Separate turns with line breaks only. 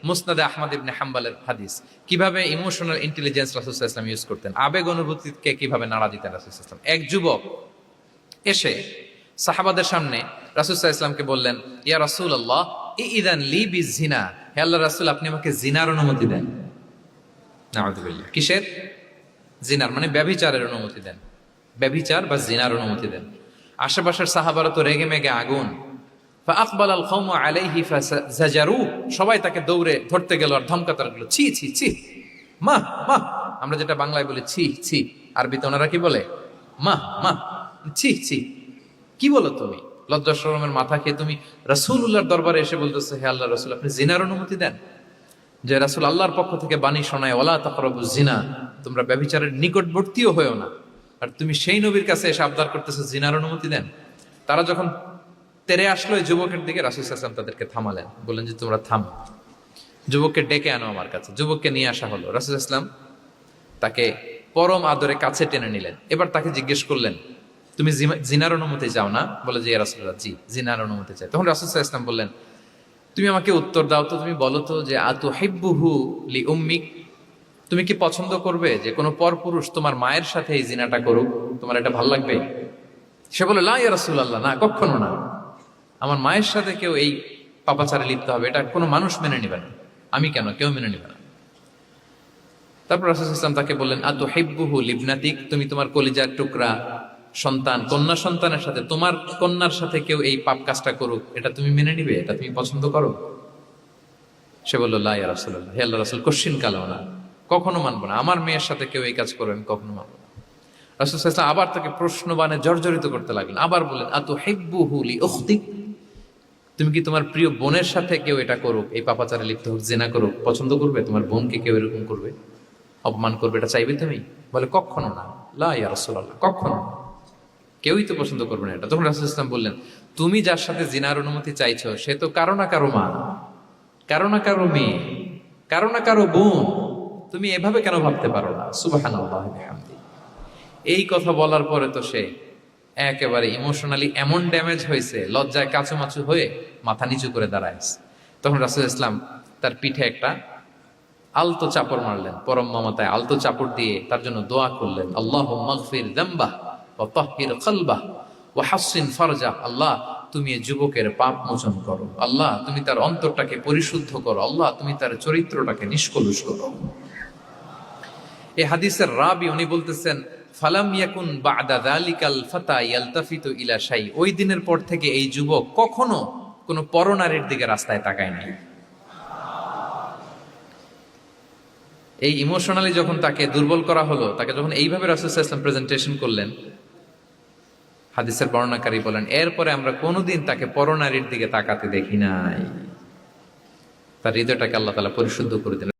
মুসনাদে আহমদ ইবনে হাম্বলের হাদিস, কিভাবে ইমোশনাল ইন্টেলিজেন্স রাসূল সাল্লাল্লাহু আলাইহি ওয়াসাল্লাম ইউজ করতেন, আবেগ অনুভূতিকে কিভাবে নাড়া দিতেন রাসূল সাল্লাল্লাহু আলাইহি ওয়াসাল্লাম। এক যুবক এসে সাহাবাদের সামনে রাসূল সাল্লাল্লাহু আলাইহি ওয়াসাল্লামকে বললেন, ইয়া রাসূলুল্লাহ ইযান লি বিজিনা, হে আল্লাহর রাসূল আপনি আমাকে জিনার অনুমতি দেন। নাউযুবিল্লাহ, কিসের? জিনার, মানে ব্যভিচারের অনুমতি দেন, ব্যভিচার বা জিনার অনুমতি দেন। আশেপাশের সাহাবারা তো রেগে মেগে আগুন। ফাআকবাল আল কওমু আলাইহি ফাজাজারু, সবাই তাকে দৌড়ে ধরতে গেল আর ধমকাতে লাগলো, ছি ছি ছি, মা মা, আমরা যেটা বাংলায় বলি ছি ছি, আরবিতে ওনারা কি বলে? মা মা, ছি ছি, কি বলো তুমি? লজ্জা শরমের মাথা খেয়ে তুমি রাসূলুল্লাহর দরবারে এসে বলতেছো, হে আল্লাহর রাসূল আপনি জিনার অনুমতি দেন। যে রাসূল আল্লাহর পক্ষ থেকে বাণী শোনায়, ওয়ালা তাকরাবুজ জিনা, তোমরা ব্যভিচারের নিকটবর্তীও হয়েও না, আর তুমি সেই নবীর কাছে এসে আবদার করতেছো জিনার অনুমতি দেন। তারা যখন তেরে আসলো এই যুবকের দিকে, রাসূল সাল্লাল্লাহু আলাইহি ওয়াসাল্লাম তাদেরকে থামালেন, বললেন যে তোমরা থামো, যুবককে ডেকে আনো আমার কাছে। যুবককে নিয়ে আসা হলো, রাসূল সাল্লাল্লাহু আলাইহি ওয়াসাল্লাম তাকে পরম আদরে কাছে টেনে নিলেন। এবার তাকে জিজ্ঞেস করলেন, তুমি জিনার অনুমতি চাও না? বলে যে ইয়া রাসূলুল্লাহ, জি জিনার অনুমতি চাই। তখন রাসূল সাল্লাল্লাহু আলাইহি ওয়াসাল্লাম বললেন, তুমি আমাকে উত্তর দাও তো, তুমি বলো তো যে আতুহিব্বুহু লি উম্মিক, তুমি কি পছন্দ করবে যে কোনো পরপুরুষ তোমার মায়ের সাথে এই জিনাটা করুক? তোমার এটা ভালো লাগবে? সে বলে লা ইয়া রাসূলুল্লাহ, না কখনো না, আমার মায়ের সাথে কেউ এই পাপাচারে লিপ্ত হবে এটা কোনো মানুষ মেনে নিবে না, আমি কেন, কেউ মেনে নিবে না। তারপর রাসূল সাল্লাল্লাহু আলাইহি ওয়াসাল্লাম তাকে বললেন আতুহিব্বুহু লিবনাতিক, তুমি তোমার কলিজার টুকরা সন্তান, কন্যা সন্তানের সাথে, তোমার কন্যার সাথে কেউ এই পাপ কাজটা করুক, এটা তুমি মেনে নিবে, এটা তুমি পছন্দ করো? সে বলল লা ইয়া রাসূলুল্লাহ, হে আল্লাহর রাসূল কখনো কালেও না, কখনো মানবো না, আমার মেয়ের সাথে কেউ এই কাজ করবে আমি কখনো মানবো না। রাসূল সাল্লাল্লাহু আলাইহি ওয়াসাল্লাম আবার তাকে প্রশ্নবাণে জর্জরিত করতে লাগলেন, আবার বললেন আতুহিব্বুহু লি উখতিক, তুমি কি তোমার প্রিয় বোনের সাথে কেউ এটা করুক, এই পাপাচারে লিপ্ত হোক, জিনা করুক, পছন্দ করবে? তোমার বোনকে কেউ এরকম করবে, অপমান করবে, এটা চাইবে তুমি? বলে কখনো না, লা ইয়া রাসূলুল্লাহ, কখনো না, কেউই তো পছন্দ করবে না এটা। তখন রাসূল ইসলাম বললেন, তুমি যার সাথে জিনার অনুমতি চাইছো সে তো কারো না কারো মা, কারো না কারো মেয়ে, কারো না কারো বোন, তুমি এভাবে কেন ভাবতে পারো না? সুবহানাল্লাহি বিহামদিহি। এই কথা বলার পরে তো সে একেবারে ইমোশনালি এমন ড্যামেজ হয়েছে, লজ্জায় কাচুমাচু হয়ে মাথা নিচু করে দাঁড়ায়। তখন রাসূল ইসলাম তার পিঠে একটা আলতো চাপড় মারলেন, পরম মমতায় আলতো চাপড় দিয়ে তার জন্য দোয়া করলেন, আল্লাহুম্মা গফির যামবাহ ওয়া তাহহির কলবাহ ওয়া হাসসিন ফারজাহ, আল্লাহ তুমি এই যুবকের পাপ মোচন করো, আল্লাহ তুমি তার অন্তরটাকে পরিশুদ্ধ করো, আল্লাহ তুমি তার চরিত্রটাকে নিষ্কলুষ করো। এই হাদিসের রাবি উনি বলতেছেন, ফালাম ইয়াকুন বা'দা যালিকাল ফাতা ইয়ালতাফিতু ইলা শাই, ওই দিনের পর থেকে এই যুবক কখনো কোনো পরনারীর দিকে রাস্তায় তাকায় নাই। এই ইমোশনালি যখন তাকে দুর্বল করা হলো, তাকে যখন এইভাবে রাসূল সাল্লাল্লাহু আলাইহি ওয়াসাল্লাম প্রেজেন্টেশন করলেন, হাদিসের বর্ণনাকারী বলেন এরপরে আমরা কোনোদিন তাকে পরনারীর দিকে তাকাতে দেখি নাই। তার হৃদয়টাকে আল্লাহ তাআলা পরিশুদ্ধ করে দিলেন।